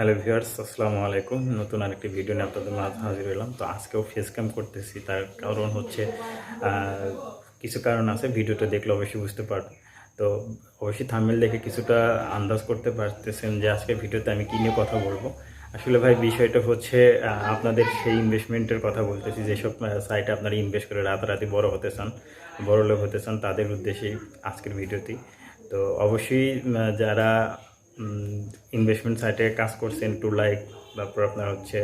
Hello viewers, আসসালামু আলাইকুম। নতুন আরেকটি ভিডিও নিয়ে আপনাদের মাঝে হাজির হলাম। তো আজকেও ফেস ক্যাম করতেছি, তার কারণ হচ্ছে কিছু কারণ আছে, ভিডিওটা দেখলে অবশ্যই বুঝতে পারবেন। তো অবশ্যই থাম্বনেল দেখে কিছুটা আন্দাজ করতে পারতেছেন যে আজকে ভিডিওতে আমি কী নিয়ে কথা বলবো। আসলে ভাই বিষয়টা হচ্ছে আপনাদের সেই ইনভেস্টমেন্টের কথা বলতেছি, যেসব সাইটে আপনারা ইনভেস্ট করে রাতারাতি বড় হতে চান, বড়লোক হতে চান, তাদের উদ্দেশ্যেই আজকের ভিডিওটি। তো অবশ্যই যারা ইনভেস্টমেন্ট সাইটে কাজ করছেন, ToLike, তারপর আপনার হচ্ছে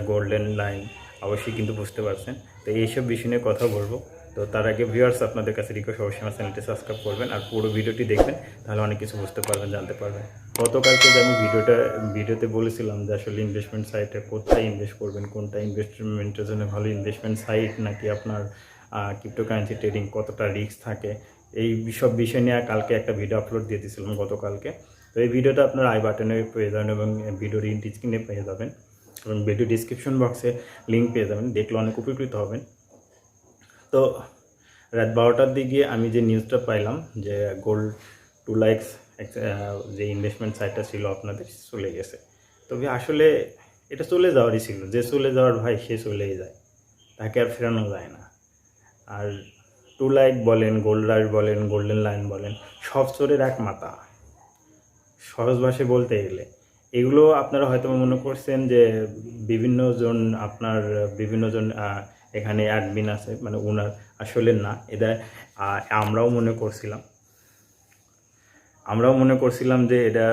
গোল্ডেন লাইন, অবশ্যই কিন্তু বুঝতে পারছেন। তো এইসব বিষয় নিয়ে কথা বলবো। তো তার আগে ভিউয়ার্স, আপনাদের কাছে রিকোয়েস্ট, অবশ্যই আমার চ্যানেলটি সাবস্ক্রাইব করবেন আর পুরো ভিডিওটি দেখবেন, তাহলে অনেক কিছু বুঝতে পারবেন, জানতে পারবেন। গতকালকে যে আমি ভিডিওতে বলেছিলাম যে আসলে ইনভেস্টমেন্ট সাইটে কোথায় ইনভেস্ট করবেন, কোনটা ইনভেস্টমেন্টের জন্য ভালো ইনভেস্টমেন্ট সাইট, নাকি আপনার ক্রিপ্টোকারেন্সি ট্রেডিং কতটা রিস্ক থাকে, এই সব বিষয় নিয়ে কালকে একটা ভিডিও আপলোড দিয়ে দিয়েছিলাম গতকালকে। তো এই ভিডিওটা আপনার আই বাটনে পেয়ে যাবেন এবং ভিডিওর স্ক্রিনে পেয়ে যাবেন এবং ভিডিও ডিসক্রিপশন বক্সে লিঙ্ক পেয়ে যাবেন, দেখলে অনেক উপকৃত হবেন। তো রাত 12টার দিকে আমি যে নিউজটা পাইলাম যে ToLike যে ইনভেস্টমেন্ট সাইটটা ছিল আপনাদের চলে গেছে। তবে আসলে এটা চলে যাওয়ারই ছিল, যে চলে যাওয়ার ভাই সে চলেই যায়, তাকে আর ফেরানো যায় না। আর ToLike বলেন, গোল্ডরাশ বলেন, গোল্ডেন লাইন বলেন, সব চোরের এক মাথা, সহজ ভাষায় বলতে গেলে। এগুলো আপনারা হয়তো মনে করছেন যে বিভিন্নজন এখানে অ্যাডমিন আছে, মানে ওনার, আসলে না। এটা আমরাও মনে করছিলাম যে এটা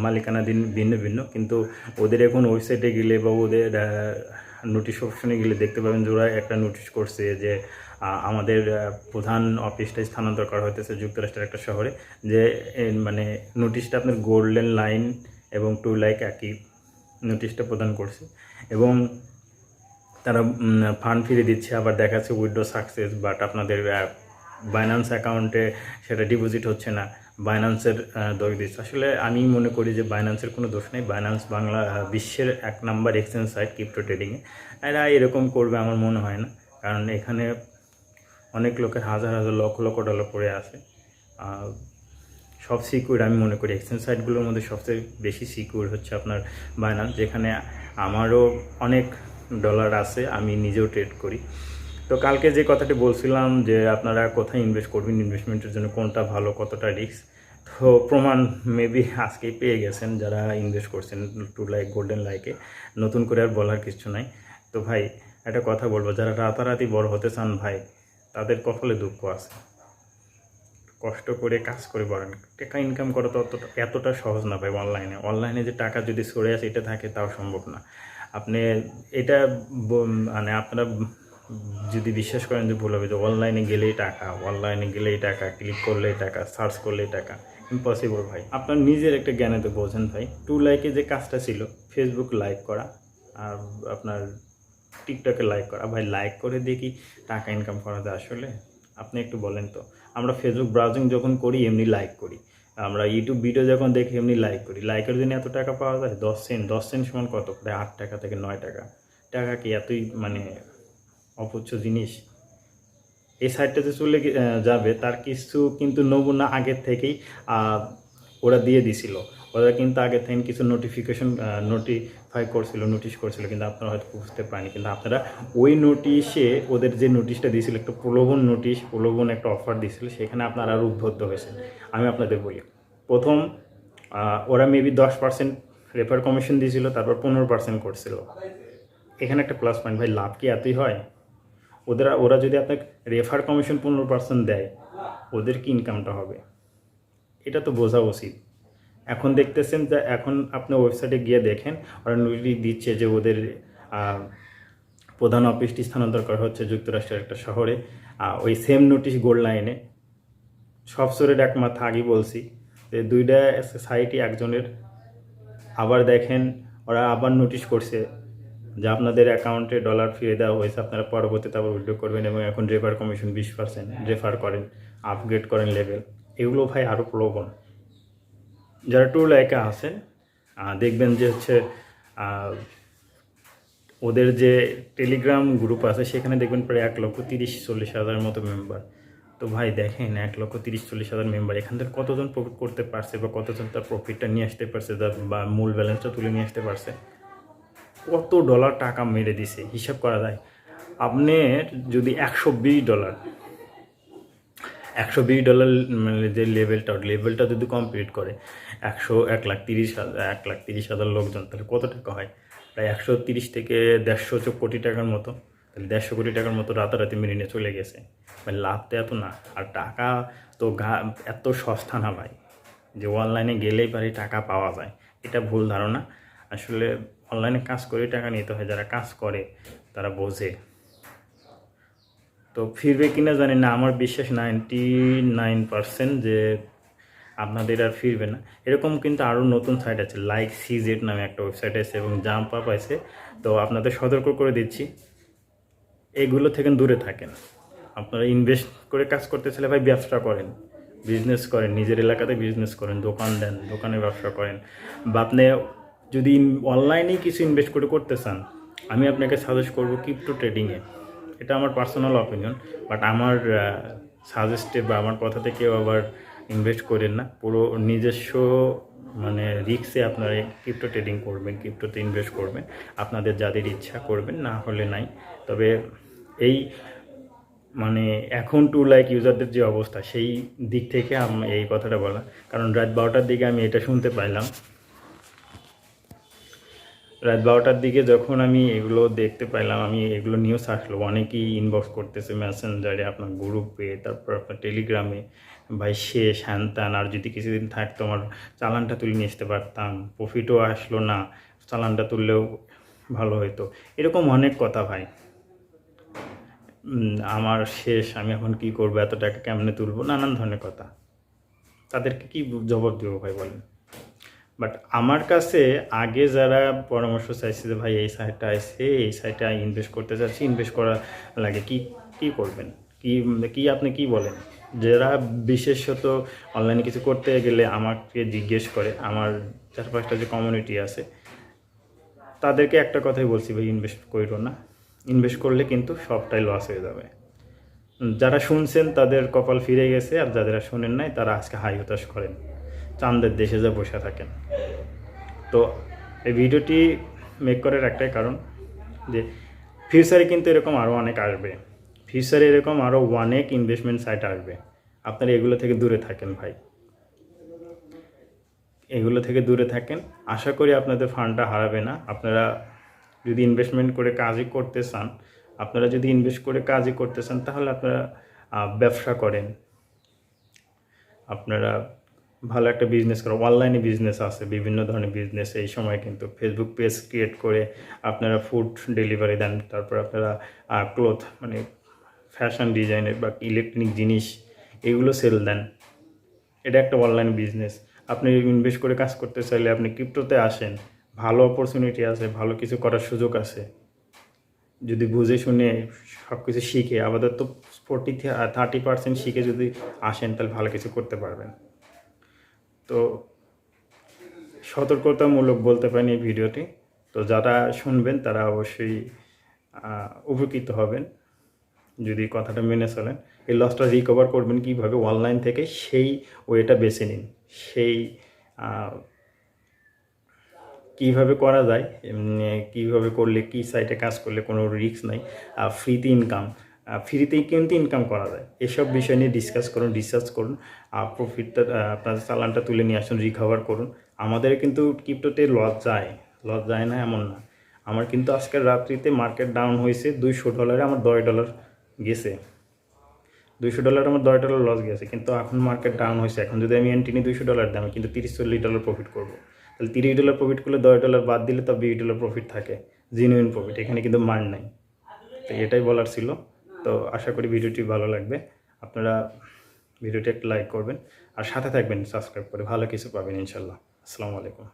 মালিকানা ভিন্ন ভিন্ন, কিন্তু ওদের এখন ওয়েবসাইটে গেলে বা ওদের নোটিশ অপশনে গেলে দেখতে পাবেন যে ওরা একটা নোটিশ করছে যে আমাদের প্রধান অফিসটা স্থানান্তর করা হইতেছে যুক্তরাষ্ট্রের একটা শহরে। যে মানে নোটিশটা আপনার গোল্ডেন লাইন এবং ToLike একই নোটিশটা প্রদান করছে, এবং তারা ফান্ড ফিরে দিচ্ছে। আবার দেখাচ্ছে উইথড্র সাকসেস, বাট আপনাদের বাইন্যান্স অ্যাকাউন্টে সেটা ডিপোজিট হচ্ছে না, বাইন্যান্সের দোষ দিচ্ছে। আসলে আমি মনে করি যে বাইন্যান্সের কোনো দোষ নেই। বাইন্যান্স বাংলা বিশ্বের 1 নাম্বার এক্সচেঞ্জ সাইট ক্রিপ্টো ট্রেডিংয়ে। এরা এরকম করবে আমার মনে হয় না, কারণ এখানে অনেক লোকের হাজার হাজার লক্ষ লক্ষ ডলার পড়ে আছে। সব সিকিউর আমি মনে করি এক্সচেঞ্জ সাইটগুলোর মধ্যে সবচেয়ে বেশি সিকিউর হচ্ছে আপনার বাইন্যান্স, যেখানে আমারও অনেক ডলার আছে, আমি নিজেও ট্রেড করি। তো কালকে যে কথাটি বলছিলাম যে আপনারা কোথায় ইনভেস্ট করবেন, ইনভেস্টমেন্টের জন্য কোনটা ভালো, কতটা রিস্ক, তো প্রমাণ মেবি আজকেই পেয়ে গেছেন যারা ইনভেস্ট করছেন ToLike গোল্ডেন লাইকে। নতুন করে আর বলার কিছু নাই। তো ভাই একটা কথা বলবো, যারা রাতারাতি বড় হতে চান ভাই, তাদের কপালে দুঃখ আছে। কষ্ট করে কাজ করে বলেন, টাকা ইনকাম করা তো এতটা সহজ না ভাই। অনলাইনে যে টাকা যদি সরে আসে এটা থাকে, তাও সম্ভব না। আপনি এটা মানে আপনারা যদি বিশ্বাস করেন যে ভুল হবে, যে অনলাইনে গেলেই টাকা, ক্লিক করলেই টাকা, সার্চ করলেই টাকা, ইম্পসিবল ভাই। আপনার নিজের একটা জ্ঞানে তো বোঝেন ভাই। ToLike যে কাজটা ছিল, ফেসবুক লাইক করা আর আপনার টিকটকে লাইক করা, ভাই লাইক করে দেখি টাকা ইনকাম করা যায় আসলে? আপনি একটু বলেন তো। আমরা ফেসবুক ব্রাউজিং যখন করি এমনি লাইক করি, আমরা ইউটিউব ভিডিও যখন দেখি এমনি লাইক করি। লাইকের জন্য এত টাকা পাওয়া যায়? 10 সেন্ট সমান কত? প্রায় 8 টাকা থেকে 9 টাকা। টাকা কি এতই মানে অপুচ্ছ জিনিস? এই সাইটটাতে চলে যাবে, তার কিছু কিন্তু নমুনা আগের থেকেই ওরা দিয়ে দিছিল। ওরা কিন্তু আগে থেকে কিছু নোটিশ করছিল, কিন্তু আপনারা হয়তো বুঝতে পারেনি। কিন্তু আপনারা ওই নোটিশে, ওদের যে নোটিশটা দিয়েছিল, একটা প্রলোভন একটা অফার দিয়েছিল, সেখানে আপনারা আরও উদ্বুদ্ধ হয়েছেন। আমি আপনাদের বলি, প্রথম ওরা মেবি 10% রেফার কমিশন দিয়েছিল, তারপর 15% করছিল। এখানে একটা প্লাস পয়েন্ট ভাই, লাভ কি এতই হয়? ওরা যদি আপনাকে রেফার কমিশন 15% দেয়, ওদের কি ইনকামটা হবে? এটা তো বোঝা উচিত। এখন দেখতেছেন যে এখন আপনি ওয়েবসাইটে গিয়ে দেখেন, ওরা নোটিশ দিচ্ছে যে ওদের প্রধান অফিসটি স্থানান্তর করা হচ্ছে যুক্তরাষ্ট্রের একটা শহরে। ওই সেম নোটিশ গোল্ড লাইনে, সব সোরের এক মাথা, আগেই বলছি যে দুইটা সাইটই একজনের। আবার দেখেন ওরা আবার নোটিশ করছে যে আপনাদের অ্যাকাউন্টে ডলার ফিরে দেওয়া হয়েছে, আপনারা পরবর্তীতে আবার উইথড্র করবেন, এবং এখন রেফার কমিশন 20% রেফার করেন, আপগ্রেড করেন লেভেল। এগুলো ভাই আরও প্রলোভন। যারা ToLike আছেন দেখবেন যে হচ্ছে ওদের যে টেলিগ্রাম গ্রুপ আছে, সেখানে দেখবেন প্রায় 1,30,40,000 মতো মেম্বার। তো ভাই দেখেন 1,30,40,000 মেম্বার, এখান থেকে কতজন প্রফিট করতে পারছে বা কতজন তার প্রফিটটা নিয়ে আসতে পারছে, বা মূল ব্যালেন্সটা তুলে নিয়ে আসতে পারছে, কত ডলার টাকা মেরে দিছে হিসাব করা যায়। আপনি যদি $120 মানে যে লেভেলটা যদি কমপ্লিট করে 1,30,000 লোকজন, তাহলে কত টাকা হয়? প্রায় 130 থেকে 150 কোটি টাকার মতো। তাহলে 150 কোটি টাকার মতো রাতারাতি মেরে নিয়ে চলে গেছে। মানে লাভ তো এত না, আর টাকা তো এত সস্তা না ভাই যে অনলাইনে গেলেই পারে টাকা পাওয়া যায়, এটা ভুল ধারণা। আসলে অনলাইনে কাজ করে টাকা নিতে হয়, যারা কাজ করে তারা বোঝে। তো ফিরবে কিনা জানি না, আমার বিশ্বাস 99% যে আপনাদের আর ফিরবে না। এরকম কিন্তু আরও নতুন সাইট আছে, likecz নামে একটা ওয়েবসাইট আছে এবং জাম্প আপ আছে। তো আপনাদের সতর্ক করে দিচ্ছি, এগুলো থেকে দূরে থাকেন। আপনারা ইনভেস্ট করে কাজ করতে চাইলে ভাই ব্যবসা করেন, বিজনেস করেন, নিজের এলাকাতে বিজনেস করেন, দোকান দেন, দোকানে ব্যবসা করেন, বা আপনি যদি অনলাইনেই কিছু ইনভেস্ট করে করতে চান, আমি আপনাকে সাজেস্ট করবো ক্রিপ্টো ট্রেডিংয়ে। এটা আমার পার্সোনাল অপিনিয়ন, বাট আমার সাজেস্টে বা আমার কথাতে কেউ আবার ইনভেস্ট করেন না। পুরো নিজস্ব মানে রিস্কে আপনারা ক্রিপ্টো ট্রেডিং করবেন, ক্রিপ্টোতে ইনভেস্ট করবেন, আপনাদের যাদের ইচ্ছা করবেন, না হলে নাই। তবে এই মানে এখন ToLike ইউজারদের যে অবস্থা, সেই দিক থেকে আমি এই কথাটা বলা। কারণ রাত 12টার দিকে আমি এটা শুনতে পাইলাম, রাত 12টার দিকে যখন আমি এগুলো দেখতে পাইলাম, আমি এগুলো নিউজ আসলো, অনেকেই ইনবক্স করতেছে মেসেঞ্জারে, আপনার গ্রুপে, তারপর আপনার টেলিগ্রামে, ভাই শেষ হ্যান ত্যান, আর যদি কিছুদিন থাকতো আমার চালানটা তুলে নিয়ে আসতে পারতাম, প্রফিটও আসলো না, চালানটা তুললেও ভালো হতো, এরকম অনেক কথা ভাই। আমার শেষ, আমি এখন কি করবো, এত টাকা কেমনে তুলবো, নানান ধরনের কথা। তাদেরকে কি জবাব দেবো ভাই বলেন? বাট আমার কাছে আগে যারা পরামর্শ চাইছে যে ভাই এই সাইটটা আছে, এই সাইটে ইনভেস্ট করতে চাচ্ছি, ইনভেস্ট করা লাগে, কি কি করবেন, কি আপনি কি বলেন? যারা বিশেষত অনলাইনে কিছু করতে গেলে আমাকে জিজ্ঞেস করে, আমার 4-5টা যে কমিউনিটি আছে, তাদেরকে একটা কথাই বলছি, ভাই ইনভেস্ট করো না, ইনভেস্ট করলে কিন্তু সবটাই লস হয়ে যাবে। যারা শুনছেন তাদের কপাল ফিরে গেছে, আর যারা শোনেন নাই তারা আজকে হাই হতাশ করেন, চাঁদের দেশে যা বসে থাকেন। তো এই ভিডিওটি মেক করার একটাই কারণ যে ফিউচারে কিন্তু এরকম আরও অনেক আসবে, ফিউচারে এরকম আরও অনেক ইনভেস্টমেন্ট সাইট আসবে। আপনারা এগুলো থেকে দূরে থাকেন ভাই, এগুলো থেকে দূরে থাকেন। আশা করি আপনাদের ফান্ডটা হারাবে না। আপনারা যদি ইনভেস্টমেন্ট করে কাজই করতে চান, তাহলে আপনারা ব্যবসা করেন, আপনারা ভালো একটা বিজনেস করেন। অনলাইনে বিজনেস আছে, বিভিন্ন ধরনের বিজনেস। এই সময় কিন্তু ফেসবুক পেজ ক্রিয়েট করে আপনারা ফুড ডেলিভারি দেন, তারপর আপনারা ক্লথ মানে ফ্যাশন ডিজাইনের বা ইলেকট্রনিক জিনিস এগুলো সেল দেন, এটা একটা অনলাইন বিজনেস। আপনি ইনভেস্ট করে কাজ করতে চাইলে আপনি ক্রিপ্টোতে আসেন, ভালো অপরচুনিটি আছে, ভালো কিছু করার সুযোগ আছে। যদি বুঝে শুনে সব কিছু শিখে, আপাতত 30% শিখে যদি আসেন, তাহলে ভালো কিছু করতে পারবেন। তো সতর্কতামূলক বলতে পারেন এই ভিডিওটি। তো যারা শুনবেন তারা অবশ্যই উপকৃত হবেন যদি কথাটা মেনে চলেন। এই লসটা রিকভার করবেন কীভাবে, অনলাইন থেকে সেই ওয়েটা বেছে নিন, সেই কীভাবে করা যায়, কীভাবে করলে, কী সাইটে কাজ করলে কোনো রিস্ক নাই, ফ্রিতেই কিন্তু ইনকাম করা যায়, এসব বিষয় নিয়ে রিসার্চ করুন, প্রফিটটা আপনাদের চালানটা তুলে নিয়ে আসুন, রিকভার করুন। আমাদের কিন্তু ক্রিপ্টোতে লস যায় না এমন না। আমার কিন্তু আজকের রাত্রিতে মার্কেট ডাউন হয়েছে, $200 আমার $10 গেছে, $200 আমার $10 লস গেছে, কিন্তু এখন মার্কেট ডাউন হয়েছে। এখন যদি আমি এন্ট্রি নিই $200 দামে, কিন্তু $30-40 প্রফিট করবো। তাহলে $30 প্রফিট করলে $10 বাদ দিলে তো $20 প্রফিট থাকে, জেনুইন প্রফিট, এখানে কিন্তু মান নাই। তো এটাই বলার ছিল। তো আশা করি ভিডিওটি ভালো লাগবে, আপনারা ভিডিওটি একটা লাইক করবেন, আর সাথে থাকবেন সাবস্ক্রাইব করে, ভালো কিছু পাবেন ইনশাল্লাহ। আসসালামু আলাইকুম।